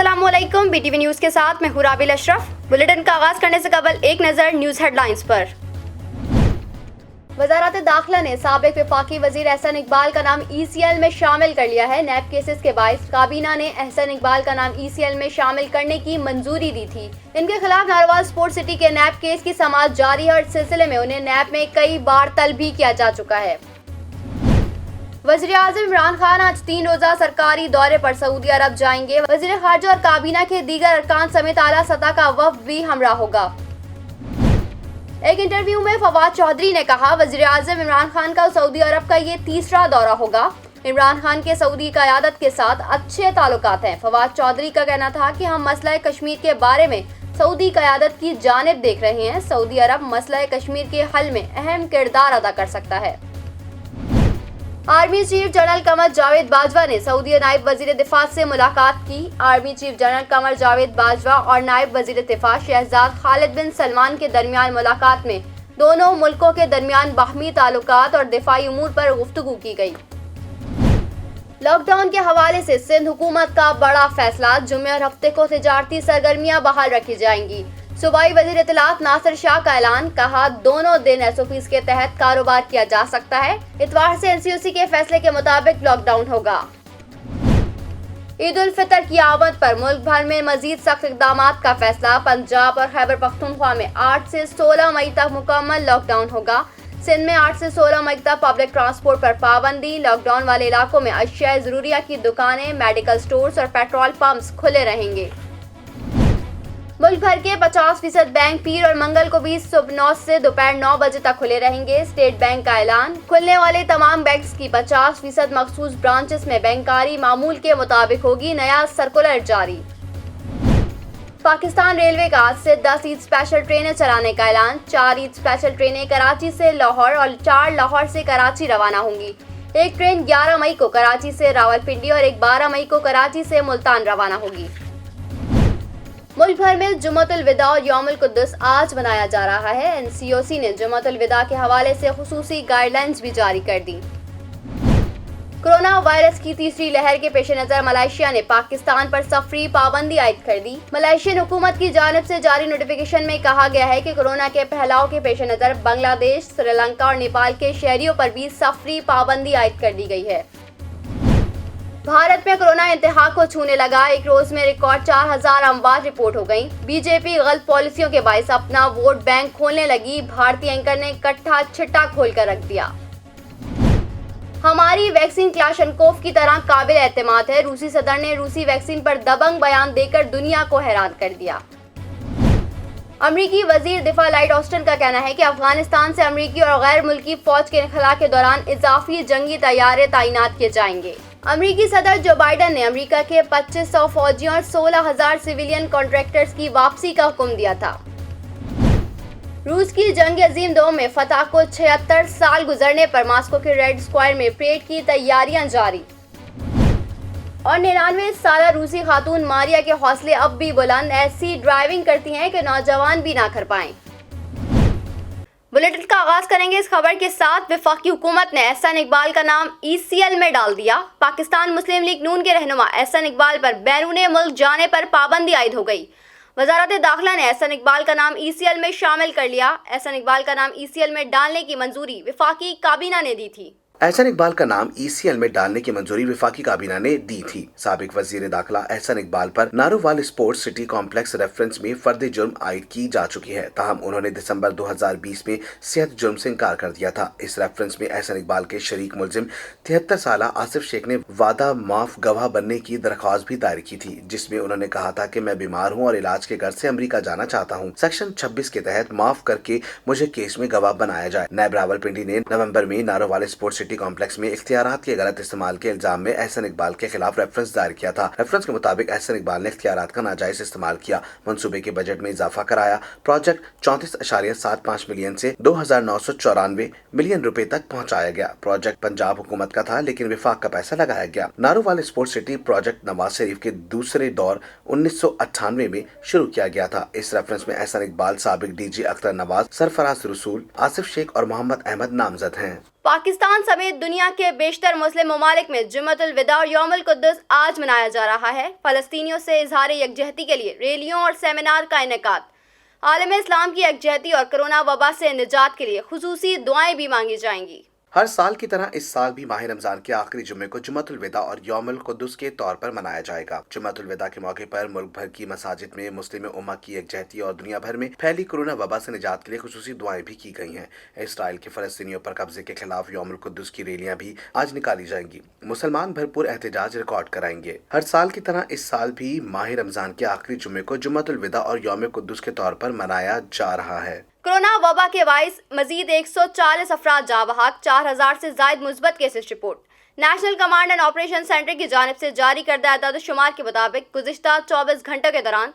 अस्सलामुअलैकुम, BTV news के साथ मैं हूं राबिल अशरफ। बुलेटिन का आगाज करने से कबल एक नज़र न्यूज़ हेडलाइंस पर। वज़ारत दाखिला ने साबिक वफाकी वज़ीर एहसन इकबाल का नाम ECL में शामिल कर लिया है। नैब केसेस के बाइस काबीना ने एहसन इकबाल का नाम ECL में शामिल करने की मंजूरी दी थी। इनके खिलाफ नारोवाल स्पोर्ट्स सिटी के नैब केस की समाअत जारी है और इस सिलसिले में उन्हें नैब में कई बार तलब भी किया जा चुका है। वज़ीर-ए-आज़म इमरान खान आज 3 रोज़ा सरकारी दौरे पर सऊदी अरब जाएंगे। वज़ीर ख़ारजा और काबीना के दीगर अरकान समेत आला सतह का वफ़द भी हमरा होगा। एक इंटरव्यू में फवाद चौधरी ने कहा, वज़ीर-ए-आज़म इमरान खान का सऊदी अरब का ये तीसरा दौरा होगा। इमरान खान के सऊदी क़यादत के साथ अच्छे ताल्लुकात हैं। फवाद चौधरी का कहना था कि हम मसला कश्मीर के बारे में सऊदी क़यादत की जानिब देख रहे हैं। सऊदी अरब मसला कश्मीर के हल में अहम किरदार अदा कर सकता है। Army chief general Qamar Javed Bajwa ने सऊदी नायब वजीर दिफा से मुलाकात की। Army chief general Qamar Javed Bajwa और नायब वजीर दिफा शहजाद खालिद बिन सलमान के दरमियान मुलाकात में दोनों मुल्कों के दरमियान बाहमी ताल्लुकात और दिफाई उमूर पर गुफ्तगू की गई। लॉकडाउन के हवाले से सिंध हुकूमत का बड़ा फैसला, जुम्मे और हफ्ते को तिजारती सरगर्मियां बहाल रखी जाएंगी। सूबाई वजीर इत्तलात नासिर शाह का ऐलान, कहा दोनों दिन SOPs के तहत कारोबार किया जा सकता है। इतवार से NCOC के फैसले के मुताबिक लॉकडाउन होगा। ईद उल फितर की आमद पर मुल्क भर में मजीद सख्त इक़दामात का फैसला। पंजाब और खैबर पख्तूनख्वा में 8 से 16 मई तक मुकम्मल लॉकडाउन होगा। सिंध में 8 से 16 मई तक पब्लिक ट्रांसपोर्ट पर पाबंदी। लॉकडाउन वाले इलाकों में अशिया ज़रूरिया की दुकानें, मेडिकल स्टोर्स और पेट्रोल पंप्स खुले रहेंगे। मुल्क भर के 50% बैंक पीर और मंगल को भी सुबह 9 से दोपहर 9 बजे तक खुले रहेंगे। स्टेट बैंक का ऐलान, खुलने वाले तमाम बैंक्स की 50% मखसूस ब्रांचेस में बैंकारी मामूल के मुताबिक होगी। नया सर्कुलर जारी। पाकिस्तान रेलवे का आज से 10 ईद स्पेशल ट्रेनें चलाने का ऐलान। 4 ईद स्पेशल ट्रेनें कराची से लाहौर और 4 लाहौर से कराची रवाना होंगी। एक ट्रेन 11 मई को कराची से रावलपिंडी और एक 12 मई को कराची से मुल्तान रवाना होगी। मुल्क भर में जुम्मतुल विदा और यौमुल कुद्दुस आज मनाया जा रहा है। NCOC ने जुम्मतुल विदा के हवाले से खुसूसी गाइडलाइंस भी जारी कर दी। कोरोना वायरस की तीसरी लहर के पेश नज़र मलेशिया ने पाकिस्तान पर सफरी पाबंदी आयद कर दी। मलेशियन हुकूमत की जानिब से जारी नोटिफिकेशन में कहा गया है कि कोरोना के फैलाव के पेश नज़र बांग्लादेश, श्रीलंका और नेपाल के शहरियों पर भी सफरी पाबंदी आयद कर दी गई है। भारत में कोरोना इंतहा को छूने लगा। एक रोज में रिकॉर्ड 4000 अमवात रिपोर्ट हो गयी। बीजेपी गलत पॉलिसियों के बायस अपना वोट बैंक खोलने लगी। भारतीय एंकर ने कट्ठा छिट्टा खोल कर रख दिया। हमारी वैक्सीन क्लाशनकोव की तरह काबिल एतमाद है। रूसी सदर ने रूसी वैक्सीन पर दबंग बयान देकर दुनिया को हैरान कर दिया। अमरीकी वजीर दिफा लॉयड ऑस्टिन का कहना है कि अफगानिस्तान से अमरीकी और गैर मुल्की फौज के इनखला के दौरान इजाफी जंगी तैयारे तैनात किए जाएंगे। अमरीकी सदर जो बाइडन ने अमरीका के 2500 फौजियों और 16,000 सिविलियन कॉन्ट्रैक्टर्स की वापसी का हुक्म दिया था। रूस की जंग अजीम 2 में फतह को 76 साल गुजरने पर मॉस्को के रेड स्क्वायर में परेड की तैयारियां जारी। और 99 साल रूसी खातून मारिया के हौसले अब भी बुलंद, ऐसी ड्राइविंग करती हैं कि नौजवान भी ना कर पाएं। बुलेटिन का आगाज करेंगे इस खबर के साथ। वफाकी हुकूमत ने एहसन इकबाल का नाम ECL में डाल दिया। पाकिस्तान मुस्लिम लीग नून के रहनुमा एहसन इकबाल पर बैरूने मुल्क जाने पर पाबंदी आयद हो गई। वज़ारत दाखिला ने एहसन इकबाल का नाम ECL में शामिल कर लिया। एहसन इकबाल का नाम ECL में डालने की मंजूरी वफाकी काबीना ने दी थी। एहसन इकबाल का नाम ECL में डालने की मंजूरी वफाकी काबीना ने दी थी। साबिक वजीर दाखिला एहसन इकबाल पर Narowal sports city complex reference में फर्द जुर्म आयद की जा चुकी है। ताहम उन्होंने दिसंबर 2020 में सेहत जुर्म से इनकार कर दिया था। इस रेफरेंस में एहसन इकबाल के शरीक मुलजिम 73 साल आसिफ शेख ने वादा माफ गवाह बनने की दरख्वास्त भी दायर की थी, जिसमें उन्होंने कहा था कि मैं बीमार हूँ और इलाज के घर से अमरीका जाना चाहता हूँ। सेक्शन 26 के तहत माफ करके मुझे केस में गवाह बनाया जाए। नायब रावलपिंडी ने नवंबर में नारोवाल स्पोर्ट्स कॉम्प्लेक्स में इख्तियारात के गलत इस्तेमाल के इल्जाम में एहसन इकबाल के खिलाफ रेफरेंस दायर किया था। रेफरेंस के मुताबिक एहसन इकबाल ने इख्तियारात का नाजायज इस्तेमाल किया, मंसूबे के बजट में इजाफा कराया। प्रोजेक्ट 34.75 मिलियन से 2,994 मिलियन रुपए तक पहुंचाया गया। प्रोजेक्ट पंजाब हुकूमत का था, लेकिन विफाक का पैसा लगाया गया। Narowal sports city project Nawaz Sharif के दूसरे दौर 1998 में शुरू किया गया था। इस रेफरेंस में एहसन इकबाल, साबिक DG अख्तर नवाज, सरफराज रसूल, आसिफ शेख और मोहम्मद अहमद नामजद हैं। पाकिस्तान समेत दुनिया के बेशतर मुस्लिम ममालिक में जुम्मतुल विदा और यौमुल कुद्दुस आज मनाया जा रहा है। फ़लस्तीनियों से इजहार यकजहती के लिए रैलियों और सेमिनार का इनेकाद, आलम इस्लाम की यकजहती और कोरोना वबा से निजात के लिए खुसूसी दुआएं भी मांगी जाएंगी। हर साल की तरह इस साल भी माह रमजान के आखिरी जुम्मे को जुम्मतुल विदा और यौमुल कुद्दुस के तौर पर मनाया जाएगा। जुम्मतुल विदा के मौके पर मुल्क भर की मसाजिद में मुस्लिम उम्मा की यकजहती और दुनिया भर में फैली कोरोना वबा से निजात के लिए खुसूसी दुआएं भी की गई हैं। इसराइल के फ़लस्तीनियों पर कब्जे के खिलाफ यौमुल कुद्दुस की रैलियां भी आज निकाली जाएंगी। मुसलमान भरपूर एहतजाज रिकॉर्ड कराएंगे। हर साल की तरह इस साल भी माह रमजान के आखिरी जुम्मे को जुम्मतुल विदा और यौमुल कुद्दुस के तौर पर मनाया जा रहा है। कोरोना वबा के बाइस मजीद 140 अफराद जाँ बहक, 4000 से जायद मुस्बत cases report. National command and operation centre की जानिब से जारी करदा एदाद-ओ-शुमार के मुताबिक गुज़िश्ता 24 घंटों के दौरान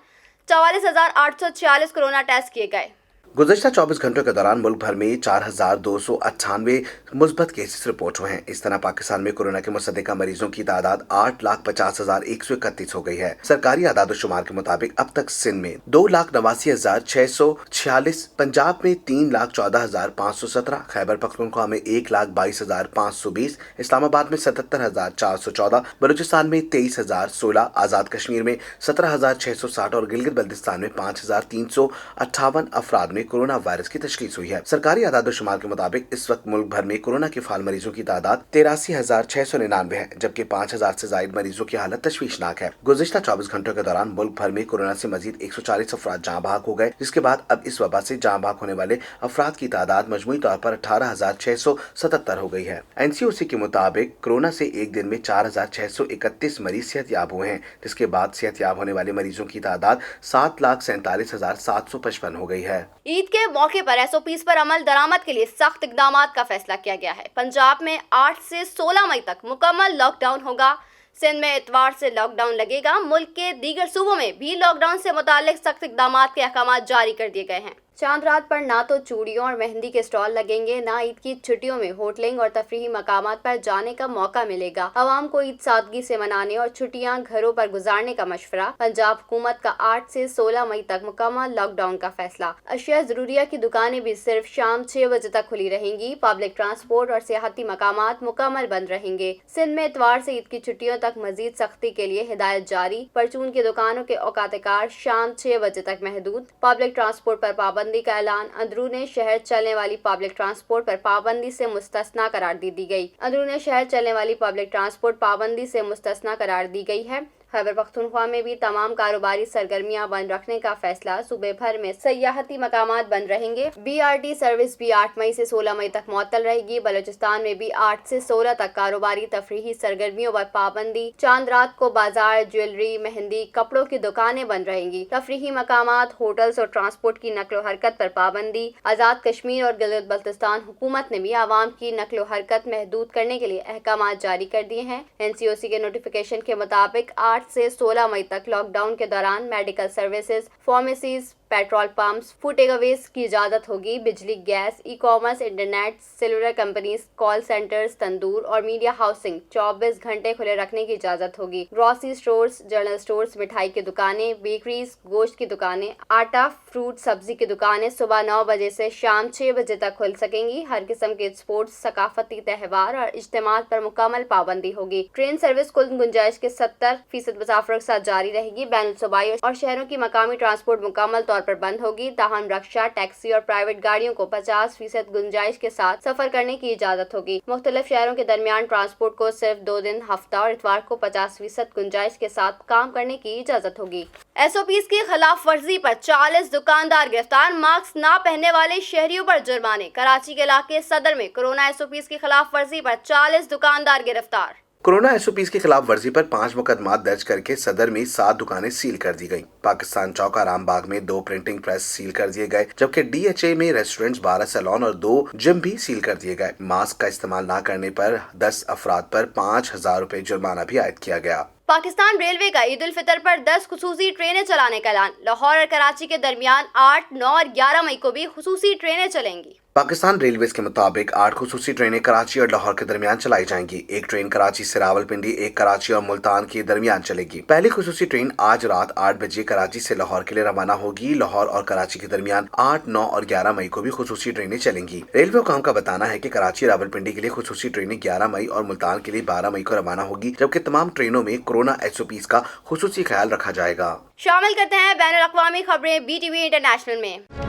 44,846 कोरोना टेस्ट किए गए। गुज़श्ता 24 घंटों के दौरान मुल्क भर में 4,298 मुस्बत केसेस रिपोर्ट हुए हैं। इस तरह पाकिस्तान में कोरोना के मुसद्दिका मरीजों की तादाद 8,50,131 हो गई है। सरकारी आदाद-ओ-शुमार के मुताबिक अब तक सिंध में 2,89,646, पंजाब में 3,14,517, खैबर पख्तूनख्वा में 1,22,520, इस्लामाबाद में 77,414, बलूचिस्तान में 23,016, आज़ाद कश्मीर में 17,660 और गिलगित बल्तिस्तान में 5,358 अफराद में कोरोना वायरस की तशखीस हुई है। सरकारी आदाद-ओ-शुमार के मुताबिक इस वक्त मुल्क भर में कोरोना के फाल मरीजों की तादाद 83,699 है, जबकि 5,000 से जायद मरीजों की हालत तशवीशनाक है। गुज़श्ता 24 घंटों के दौरान मुल्क भर में कोरोना से मजीद 140 अफराद जाँ बहक हो गए, जिसके बाद अब इस वबा से जाँ बहक होने वाले अफराद की तादाद मजमूई तौर पर 18,677 हो गई है। NCOC के मुताबिक कोरोना से एक दिन में 4,631 मरीज सेहतयाब हुए हैं, जिसके बाद सेहतयाब होने वाले मरीजों की तादाद 7,47,755 हो गई है। ईद के मौके पर SOPs पर अमल दरामद के लिए सख्त इकदामात का फैसला किया गया है। पंजाब में 8 से 16 मई तक मुकम्मल लॉकडाउन होगा। सिंध में इतवार से लॉकडाउन लगेगा। मुल्क के दीगर सूबों में भी लॉकडाउन से मुतालिक सख्त इकदामात के अहकाम जारी कर दिए गए हैं। चांद रात पर ना तो चूड़ियों और मेहंदी के स्टॉल लगेंगे, ना ईद की छुट्टियों में होटलिंग और तफरीही मकामात पर जाने का मौका मिलेगा। आवाम को ईद सादगी से मनाने और छुट्टियां घरों पर गुजारने का मशवरा। पंजाब हुकूमत का 8 से 16 मई तक मुकम्मल लॉकडाउन का फैसला। अशिया ज़रूरिया की दुकानें भी सिर्फ शाम 6 बजे तक खुली रहेंगी। पब्लिक ट्रांसपोर्ट और सियाहती मकामात मुकम्मल बंद रहेंगे। सिंध में इतवार से ईद की छुट्टियों तक मजीद सख्ती के लिए हिदायत जारी। परचून की दुकानों के औकात-ए-कार शाम 6 बजे तक महदूद। पब्लिक ट्रांसपोर्ट पर पाबंदी का ऐलान। अंदरूने शहर चलने वाली पब्लिक ट्रांसपोर्ट पर पाबंदी से मुस्तस्ना करार दी गई। अंदरूने शहर चलने वाली पब्लिक ट्रांसपोर्ट पाबंदी से मुस्तस्ना करार दी गई है। खैबर पख्तूनख्वा में भी तमाम कारोबारी सरगर्मियां बंद रखने का फैसला। सूबे भर में सयाहती मकामात बंद रहेंगे। BRT सर्विस भी 8 मई से 16 मई तक मुअत्तल रहेगी। बलूचिस्तान में भी 8 से 16 तक कारोबारी तफरीही सरगर्मियों पर पाबंदी। चांद रात को बाजार, ज्वेलरी, मेहंदी, कपड़ों की दुकानें बंद रहेंगी। तफरीही मकामात, होटल्स और ट्रांसपोर्ट की नकलो हरकत पर पाबंदी। आज़ाद कश्मीर और गिलगित बल्तिस्तान हुकूमत ने भी आवाम की नकलो हरकत महदूद करने के लिए अहकाम जारी कर दिए हैं। NCOC के नोटिफिकेशन के मुताबिक 8 से 16 मई तक लॉकडाउन के दौरान medical services, pharmacies, petrol pumps, food takeaways की इजाजत होगी। बिजली, gas, e-commerce, internet, cellular companies, call centres, तंदूर और मीडिया हाउसिंग 24 घंटे खुले रखने की इजाजत होगी। ग्रोसरी स्टोर्स, जनरल स्टोर्स, मिठाई की दुकानें, बेकरीज, गोश्त की दुकानें, आटा, फ्रूट, सब्जी की दुकानें सुबह 9 बजे से शाम 6 बजे तक खुल सकेंगी। हर किस्म के स्पोर्ट्स, सकाफती त्यौहार और इज्तिमात पर मुकम्मल पाबंदी होगी। ट्रेन सर्विस कुल गुंजाइश के 70% मुसाफिरों के साथ जारी रहेगी। बैनुल सूबाई और शहरों की मकामी ट्रांसपोर्ट मुकम्मल तौर पर बंद होगी। ताहम रक्षा, टैक्सी और प्राइवेट गाड़ियों को 50% गुंजाइश के साथ सफर करने की इजाजत होगी। मुख्तलिफ शहरों के दरमियान ट्रांसपोर्ट को सिर्फ 2 दिन, हफ्ता और इतवार को 50% गुंजाइश के साथ काम करने की इजाजत होगी। SOPs की खिलाफ वर्जी पर 40 दुकानदार गिरफ्तार। मास्क ना पहनने वाले शहरियों पर जुर्माने। कराची के इलाके सदर में कोरोना SOPs की खिलाफ वर्जी पर 40 दुकानदार गिरफ्तार। कोरोना SOPs की खिलाफ वर्जी पर 5 मुकदमात दर्ज करके सदर में 7 दुकानें सील कर दी गईं। पाकिस्तान चौक आराम बाग में 2 प्रिंटिंग प्रेस सील कर दिए गए, जबकि DHA में रेस्टोरेंट्स, 12 सैलून और 2 जिम भी सील कर दिए गए। मास्क का इस्तेमाल न करने पर 10 अफराद पर 5,000 रुपए जुर्माना भी आयद किया गया। पाकिस्तान रेलवे का ईद उल फितर पर 10 खुसूसी ट्रेनें चलाने का ऐलान। लाहौर और कराची के दरमियान 8, 9 और 11 मई को भी खुसूसी ट्रेनें चलेंगी। पाकिस्तान रेलवेज के मुताबिक 8 खुसूसी ट्रेनें कराची और लाहौर के दरमियान चलाई जाएंगी। एक ट्रेन कराची से रावलपिंडी, एक कराची और मुल्तान के दरमियान चलेगी। पहली खुसूसी ट्रेन आज रात 8 बजे कराची से लाहौर के लिए रवाना होगी। लाहौर और कराची के दरमियान 8, 9 और 11 मई को भी खुसूसी ट्रेनें चलेंगी। रेलवे हुकाम का बताना है कि कराची रावलपिंडी के लिए खुसूसी ट्रेनें 11 मई और मुल्तान के लिए 12 मई को रवाना होगी, जबकि तमाम ट्रेनों में कोरोना SOPs का खुसूसी ख्याल रखा जाएगा। शामिल करते हैं बैनुल अक़वामी खबरें BTV इंटरनेशनल में।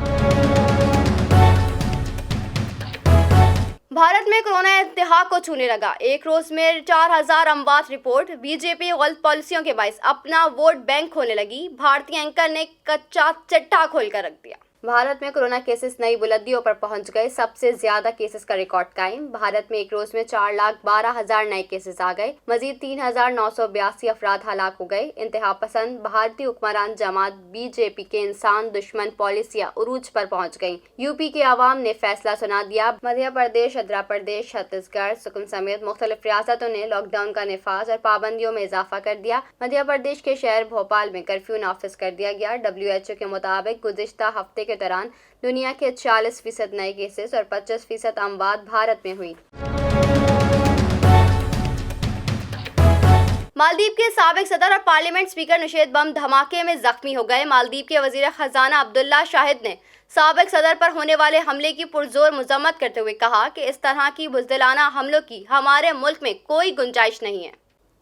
भारत में कोरोना इंतहा को छूने लगा। एक रोज में 4000 अमवात रिपोर्ट। बीजेपी गलत पॉलिसियों के बायस अपना वोट बैंक खोलने लगी। भारतीय एंकर ने कच्चा चिट्ठा खोलकर रख दिया। भारत में कोरोना केसेस नई बुलंदियों पर पहुंच गए। सबसे ज्यादा केसेस का रिकॉर्ड कायम। भारत में एक रोज में 4,12,000 नए केसेस आ गए। मजीद 3,982 अफराद हलाक हो गए। इंतहा पसंद भारतीय हुक्मरान जमात BJP के इंसान दुश्मन पॉलिसियां उरूज पर पहुंच गयी। यूपी के आवाम ने फैसला सुना दिया। मध्य प्रदेश, आंध्र प्रदेश, छत्तीसगढ़, सिक्किम समेत मुख्तलिफ रियासतों ने लॉकडाउन का निफाज और पाबंदियों में इजाफा कर दिया। मध्य प्रदेश के शहर भोपाल में कर्फ्यू नाफिज कर दिया गया। WHO के मुताबिक गुज़िश्ता हफ्ते के दौरान दुनिया के 40% नए केसेस और 25% अमवात भारत में हुई। मालदीव के साबिक सदर और पार्लियामेंट स्पीकर नशीद बम धमाके में जख्मी हो गए। मालदीव के वजीर खजाना अब्दुल्ला शाहिद ने साबिक सदर पर होने वाले हमले की पुरजोर मजम्मत करते हुए कहा कि इस तरह की बुज़दिलाना हमलों की हमारे मुल्क में कोई गुंजाइश नहीं है।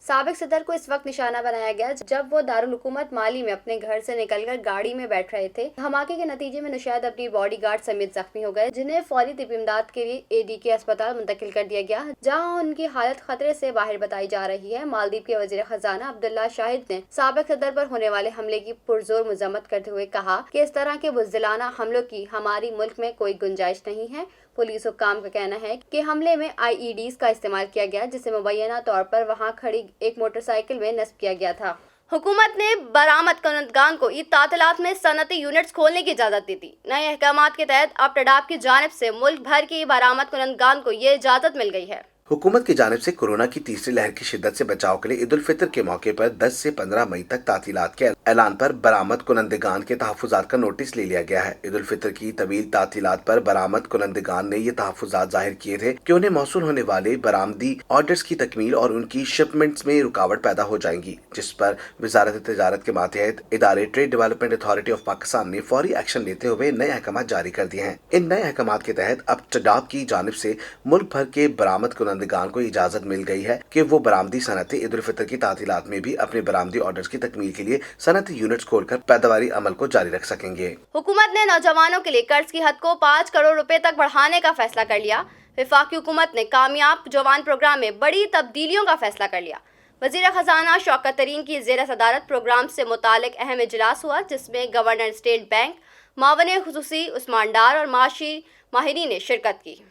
साबिक सदर को इस वक्त निशाना बनाया गया जब वो दारुल हुकूमत माली में अपने घर से निकलकर गाड़ी में बैठ रहे थे। धमाके के नतीजे में नशाद अपनी बॉडीगार्ड समेत जख्मी हो गए, जिन्हें फौरी तिब्बी इमदाद के लिए AD के अस्पताल मुंतकिल कर दिया गया, जहां उनकी हालत खतरे से बाहर बताई जा रही है। मालदीव के वजीर खजाना अब्दुल्ला शाहिद ने साबिक सदर पर होने वाले हमले की पुरजोर मजम्मत करते हुए कहा कि इस तरह के बुज़दिलाना हमलों की हमारी मुल्क में कोई गुंजाइश नहीं है। पुलिस हुक्काम का कहना है कि हमले में IEDs का इस्तेमाल किया गया, जिसे मुबैना तौर पर वहां खड़ी एक मोटरसाइकिल में नस्ब किया गया था। हुकूमत ने बरामद कुनदगान को ईद तातिलात में सनती यूनिट्स खोलने की इजाज़त दी थी। नए अहकामात के तहत अब टडाब की जानिब से मुल्क भर की बरामद कुनदगान को ये इजाज़त मिल गई है। हुकूमत की जानिब से कोरोना की तीसरी लहर की शिद्दत से बचाव के लिए ईद उल फितर के मौके पर 10 से 15 मई तक तातीलात के ऐलान पर बरामद कुनंदगान के तहफ़्फ़ुज़ात का नोटिस ले लिया गया है। ईद उल फितर की तवील तातीलात पर बरामद कुनंदगान ने ये तहफ़्फ़ुज़ात जाहिर किए थे कि उन्हें मौसूल होने वाले बरामदी ऑर्डर्स की तकमील और उनकी शिपमेंट्स में रुकावट पैदा हो जाएंगी, जिस पर वज़ारत तिजारत के मातहत इदारे trade development authority of Pakistan ने फौरी एक्शन लेते हुए नए अहकाम जारी कर दिए हैं। इन नए अहकाम के तहत अब टडाब की जानिब से मुल्क भर के बरामद कुनंदगान को इजाजत मिल गई है कि वो बरामदी सनती ईद उल फितर की तातीलात में भी अपने बरामदी ऑर्डर्स की तकमील के लिए सनती यूनिट्स खोलकर पैदावारी अमल को जारी रख सकेंगे। हुकूमत ने नौजवानों के लिए कर्ज की हद को 5 करोड़ रुपए तक बढ़ाने का फैसला कर लिया। वफाकी हुकूमत ने कामयाब जवान प्रोग्राम में बड़ी तब्दीलियों का फैसला कर लिया। वजीर खजाना शौकत तरीन की ज़ेर सदारत प्रोग्राम से मुतालिक अहम इजलास हुआ, जिसमें गवर्नर स्टेट बैंक, मावन खुसूसी उस्मान डार और माशी माहिरीन ने शिरकत की।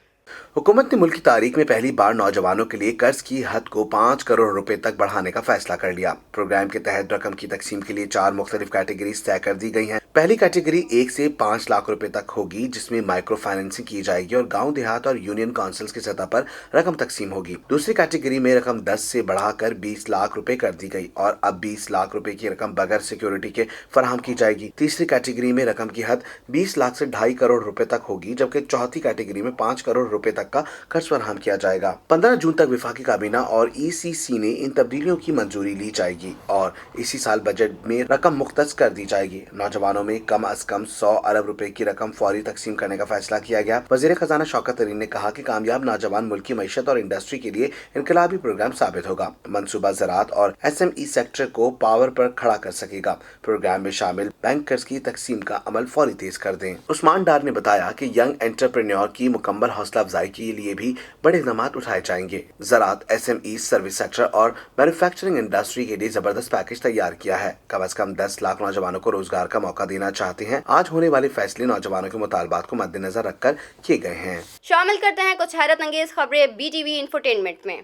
हुकूमत ने मुल्क की तारीख में पहली बार नौजवानों के लिए कर्ज की हद को 5 करोड़ रुपए तक बढ़ाने का फैसला कर लिया। प्रोग्राम के तहत रकम की तकसीम के लिए 4 मुख्तलिफ कैटेगरीज तय कर दी गई हैं। पहली कैटेगरी 1 से 5 लाख रुपए तक होगी, जिसमें माइक्रो फाइनेंसिंग की जाएगी और गांव देहात और यूनियन काउंसिल्स की सतह पर रकम तकसीम होगी। दूसरी कैटेगरी में रकम 10 से बढ़ाकर 20 लाख रुपए कर दी गई और अब 20 लाख रुपए की रकम बगैर सिक्योरिटी के फराहम की जाएगी। तीसरी कैटेगरी में रकम की हद 20 लाख से 2.5 करोड़ रुपए तक होगी, जबकि चौथी कैटेगरी में 5 करोड़ रुपए तक का कर्ज फराहम किया जाएगा। 15 जून तक वफाकी काबीना और ECC ने इन तब्दीलियों की मंजूरी ली जाएगी और इसी साल बजट में रकम मुख्तस कर दी जाएगी। नौजवानों में कम अज कम 100 अरब रुपए की रकम फौरी तकसीम करने का फैसला किया गया। वजीर खजाना शौकत तरीन ने कहा कि कामयाब नौजवान मुल्क की मईशत और इंडस्ट्री के लिए इनकलाबी प्रोग्राम साबित होगा। मंसूबा ज़राअत और SME सेक्टर को पावर पर खड़ा कर सकेगा। प्रोग्राम में शामिल बैंक कर्ज की तकसीम का अमल फौरी तेज कर दें। उस्मान डार ने बताया कि यंग एंटरप्रेन्योर की मुकम्मल हौसला अफजाई के लिए भी बड़े इक़दाम उठाए जाएंगे। ज़राअत, SME, सर्विस सेक्टर और मैन्युफैक्चरिंग इंडस्ट्री के लिए जबरदस्त पैकेज तैयार किया है। कम से कम 10 लाख नौजवानों को रोजगार का मौका देना चाहते हैं। आज होने वाले फैसले नौजवानों के मुतालबात को मद्देनजर रखकर किए गए हैं। शामिल करते हैं कुछ हैरत अंगेज खबरें BTV इंफोटेनमेंट में।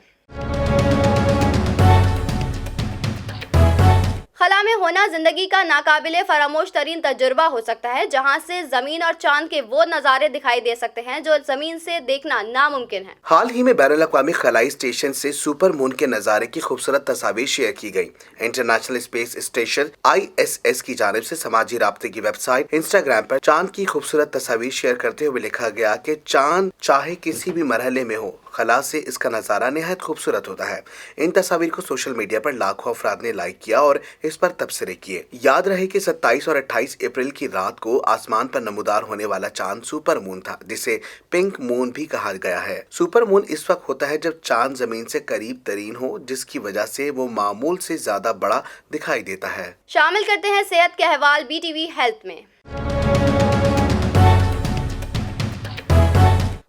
खला में होने होना जिंदगी का नाकाबिले फरामोश तरीन तजुर्बा हो सकता है, जहां से जमीन और चांद के वो नज़ारे दिखाई दे सकते हैं जो जमीन से देखना नामुमकिन है। हाल ही में बैनुल-अक़वामी खलाई स्टेशन से सुपर मून के नज़ारे की खूबसूरत तस्वीर शेयर की गई। इंटरनेशनल स्पेस स्टेशन ISS की जानिब से समाजी राब्ते की वेबसाइट इंस्टाग्राम पर चांद की खूबसूरत तस्वीर शेयर करते हुए लिखा गया कि चांद चाहे किसी भी मरहले में हो, खला से इसका नज़ारा निहायत खूबसूरत होता है। इन तस्वीर को सोशल मीडिया पर लाखों अफराद ने लाइक किया और इस पर तबसरे किए। याद रहे कि 27 और 28 अप्रैल की रात को आसमान पर नमूदार होने वाला चांद सुपर मून था, जिसे पिंक मून भी कहा गया है। सुपर मून इस वक्त होता है जब चांद जमीन से करीब तरीन हो, जिसकी वजह से वो मामूल से ज्यादा बड़ा दिखाई देता है। शामिल करते हैं सेहत के अहवाल BTV हेल्थ में।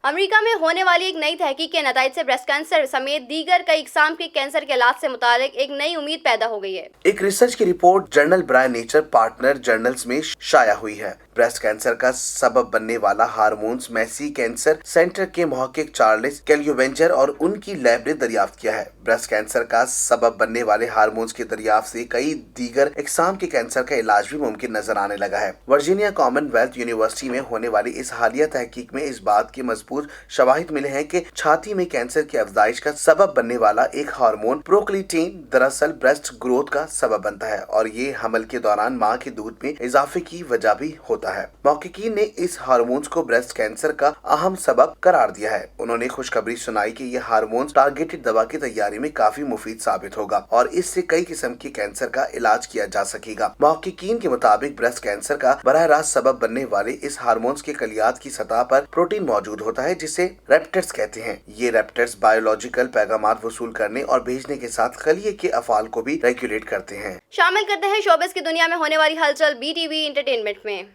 अमेरिका में होने वाली एक नई तहकीक के नतीजे से ब्रेस्ट कैंसर समेत दीगर कई इकसाम के कैंसर के इलाज से मुतालिक एक नई उम्मीद पैदा हो गई है। एक रिसर्च की रिपोर्ट जर्नल ब्राय नेचर पार्टनर जर्नल्स में शाया हुई है। ब्रेस्ट कैंसर का सबब बनने वाला हार्मोन्स मैसी कैंसर सेंटर के मुहक्किक चार्ल्स कैल्यूवेंजर और उनकी लैब ने दरियाफ्त किया है। ब्रेस्ट कैंसर का सबब बनने वाले हार्मोन्स की दरियाफ्त से कई दीगर इकसाम के कैंसर का इलाज भी मुमकिन नजर आने लगा है। वर्जीनिया कॉमनवेल्थ यूनिवर्सिटी में होने वाली इस हालिया तहकीक में इस बात के मजबूत शवाहिद मिले हैं कि छाती में कैंसर की अफजाइश का सबब बनने वाला एक हार्मोन प्रोक्लिटीन दरअसल ब्रेस्ट ग्रोथ का सबब बनता है और ये हमल के दौरान माँ के दूध में इजाफे की वजह भी होता है। मुहक्किकीन ने इस हार्मोन्स को ब्रेस्ट कैंसर का अहम सबब करार दिया है। उन्होंने खुशखबरी सुनाई कि यह हार्मोन टारगेटेड दवा की तैयारी में काफी मुफीद साबित होगा और इससे कई किस्म के कैंसर का इलाज किया जा सकेगा। मुहक्किकीन के मुताबिक ब्रेस्ट कैंसर का बराह रास्त सबब बनने वाले इस हार्मोन्स के कलियात की सतह पर प्रोटीन मौजूद होता है, जिसे रेप्टर्स कहते हैं। ये रेप्टर्स बायोलॉजिकल पैगामात वसूल करने और भेजने के साथ खलिए के अफाल को भी रेगुलेट करते हैं। शामिल करते हैं शोबिस की दुनिया में होने वाली हलचल BTV एंटरटेनमेंट में।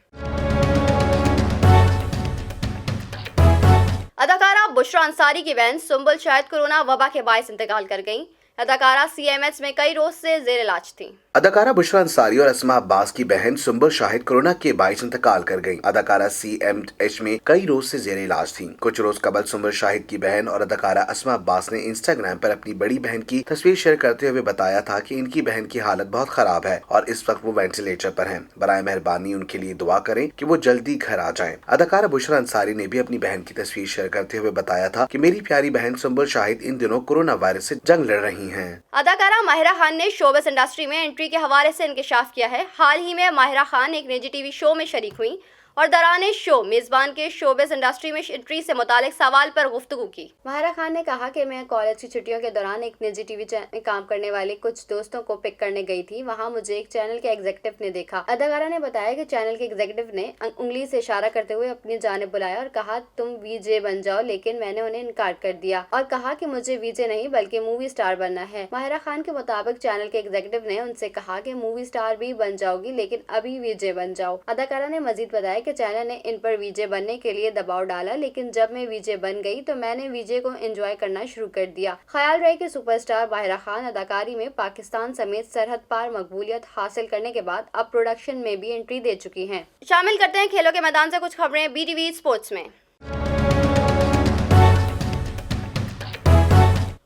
अदाकारा बुशरा अंसारी की बहन सुंबुल शाहिद कोरोना वबा के बायस इंतकाल कर गईं। अदाकारा CMH में कई रोज से जेर इलाज थी। अदाकारा बुशरा अंसारी और अस्मा अब्बास की बहन सुंबुल शाहिद कोरोना के बायस इंतकाल कर गईं। अदाकारा CMH में कई रोज से जेर इलाज थी। कुछ रोज कबल सुंबुल शाहिद की बहन और अदाकारा अस्मा अब्बास ने इंस्टाग्राम पर अपनी बड़ी बहन की तस्वीर शेयर करते हुए बताया था कि इनकी बहन की हालत बहुत खराब है और इस वक्त वो वेंटिलेटर पर हैं। बराए मेहरबानी उनके लिए दुआ करें कि वो जल्दी घर आ जाएं। अदाकारा बुशरा अंसारी ने भी अपनी बहन की तस्वीर शेयर करते हुए बताया था कि मेरी प्यारी बहन सुंबुल शाहिद इन दिनों कोरोना वायरस से जंग लड़ रही हैं। अदाकारा माहिरा खान ने शोबिस इंडस्ट्री में एंट्री के हवाले से इंकशाफ किया है। हाल ही में माहिरा खान एक निजी TV शो में शरीक हुई और दौरान शो मेजबान के शोबिस इंडस्ट्री में एंट्री से मुतालिक सवाल पर गुफ्तगू की। माहिरा खान ने कहा कि मैं कॉलेज की छुट्टियों के दौरान एक निजी TV में काम करने वाले कुछ दोस्तों को पिक करने गई थी। वहां मुझे एक चैनल के एग्जीक्यूटिव ने देखा। अदाकारा ने बताया कि चैनल के एग्जीक्यूटिव ने उंगली से इशारा करते हुए अपनी जानिब बुलाया और कहा तुम VJ बन जाओ, लेकिन मैंने उन्हें इनकार कर दिया और कहा कि मुझे VJ नहीं बल्कि मूवी स्टार बनना है। माहिरा खान के मुताबिक चैनल के एग्जीक्यूटिव ने उनसे कहा कि मूवी स्टार भी बन जाओगी, लेकिन अभी VJ बन जाओ। अदाकारा ने मजीद बताया कि चैनल ने इन पर VJ बनने के लिए दबाव डाला, लेकिन जब मैं VJ बन गई तो मैंने VJ को एंजॉय करना शुरू कर दिया। ख्याल रहे कि सुपरस्टार माहिरा खान अदाकारी में पाकिस्तान समेत सरहद पार मकबूलियत हासिल करने के बाद अब प्रोडक्शन में भी एंट्री दे चुकी हैं। शामिल करते हैं खेलों के मैदान से कुछ खबरें BTV स्पोर्ट्स में।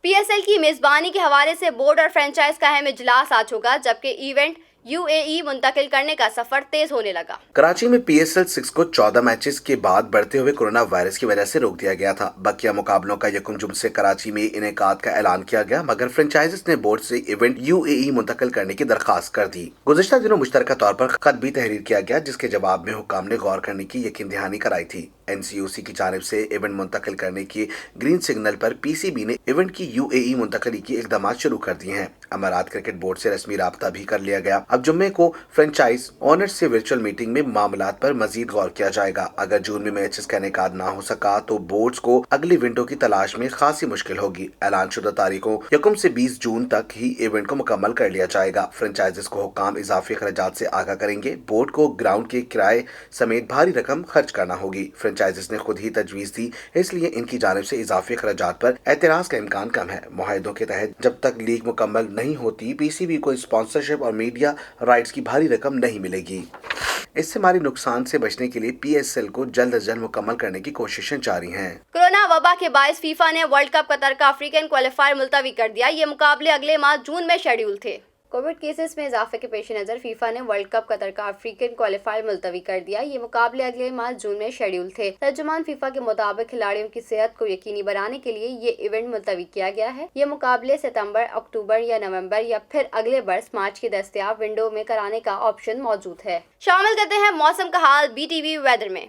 PSL की मेजबानी के हवाले से बोर्ड और फ्रेंचाइज का अहम इजलास आज होगा, जबकि इवेंट UAE मुंतकिल करने का सफर तेज होने लगा। कराची में PSL 6 को 14 मैचेस के बाद बढ़ते हुए कोरोना वायरस की वजह से रोक दिया गया था। बकिया मुकाबलों का 1 जून से कराची में इनेकाद का ऐलान किया गया, मगर फ्रेंचाइजीज ने बोर्ड से इवेंट UAE मुंतकिल करने की दरखास्त कर दी। गुज़िश्ता दिनों मुश्तरका तौर पर खत भी तहरीर किया गया, जिसके जवाब में हुक्काम ने गौर करने की यकीन दहानी कराई थी। NCOC की जानिब से इवेंट मुंतकिल करने की ग्रीन सिग्नल पर PCB ने इवेंट की UAE मुंतकली की इकदाम शुरू कर दिए हैं। अमारात क्रिकेट बोर्ड से रस्मी राब्ता भी कर लिया गया। अब जुम्मे को फ्रेंचाइज ओनर्स से वर्चुअल मीटिंग में मामलात पर मजीद गौर किया जाएगा। अगर जून में मैचेस का इनेकाद ना हो सका तो बोर्ड्स को अगली विंडो की तलाश में खासी मुश्किल होगी। ऐलान शुदा तारीखों 1 से 20 जून तक ही इवेंट को मुकम्मल कर लिया जाएगा। फ्रेंचाइजेस को हुक्काम इजाफी खर्चात से आगाह करेंगे। बोर्ड को ग्राउंड के किराए समेत भारी रकम खर्च करना होगी। फ्रेंचाइजेस ने खुद ही तजवीज दी, इसलिए इनकी जानिब से इजाफी खर्चात पर एतराज का इम्कान कम है। मुआहदों के तहत जब तक लीग मुकम्मल नहीं होती PCB को स्पॉन्सरशिप और मीडिया राइट्स की भारी रकम नहीं मिलेगी। इससे माली नुकसान से बचने के लिए PSL को जल्द अज जल्द मुकम्मल करने की कोशिशें जारी हैं। कोरोना वबा के बायस फीफा ने वर्ल्ड कप कतर का अफ्रीकन क्वालिफायर मुलतवी कर दिया। ये मुकाबले अगले माह जून में शेड्यूल थे। कोविड केसेस में इजाफे के पेश नज़र फीफा ने वर्ल्ड कप कतर का अफ्रीकन क्वालिफायर मुलतवी कर दिया। ये मुकाबले अगले माह जून में शेड्यूल थे। तर्जुमान फीफा के मुताबिक खिलाड़ियों की सेहत को यकीनी बनाने के लिए ये इवेंट मुलतवी किया गया है। ये मुकाबले सितंबर, अक्टूबर या नवंबर या फिर अगले बरस मार्च की दस्तयाब विंडो में कराने का ऑप्शन मौजूद है। शामिल करते हैं मौसम का हाल BTV वेदर में।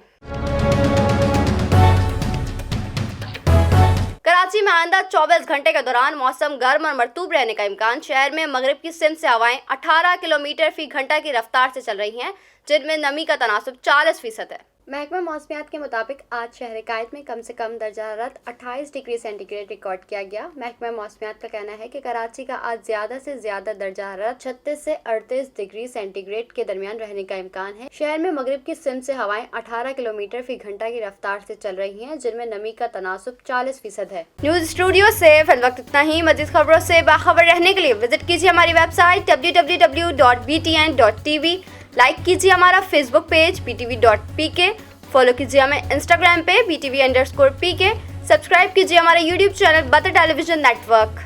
कराची में आइंदा 24 घंटे के दौरान मौसम गर्म और मरतूब रहने का इम्कान। शहर में मगरिब की सिमत से हवाएं 18 किलोमीटर फी घंटा की रफ्तार से चल रही हैं, जिनमें नमी का तनासुब 40% है। महकमा मौसमियात के मुताबिक आज शहर कायद में कम से कम दर्जा हरारत 28 डिग्री सेंटीग्रेड रिकॉर्ड किया गया। महकमा मौसमियात का कहना है कि कराची का आज ज्यादा से ज्यादा दर्जा हरारत 36 से 38 डिग्री सेंटीग्रेड के दरमियान रहने का इम्कान है। शहर में मगरिब की सिमत से हवाएं 18 किलोमीटर फी घंटा की रफ्तार से चल रही हैं, जिनमें नमी का तनासुब 40% है। न्यूज स्टूडियो से फिल वक्त इतना ही। मजीद खबरों से बाखबर रहने के लिए विजिट कीजिए हमारी वेबसाइट www.btn.tv। लाइक कीजिए हमारा फेसबुक पेज btv.pk, फॉलो कीजिए हमें इंस्टाग्राम पे btv_pk, सब्सक्राइब कीजिए हमारा यूट्यूब चैनल बतर टेलीविजन नेटवर्क।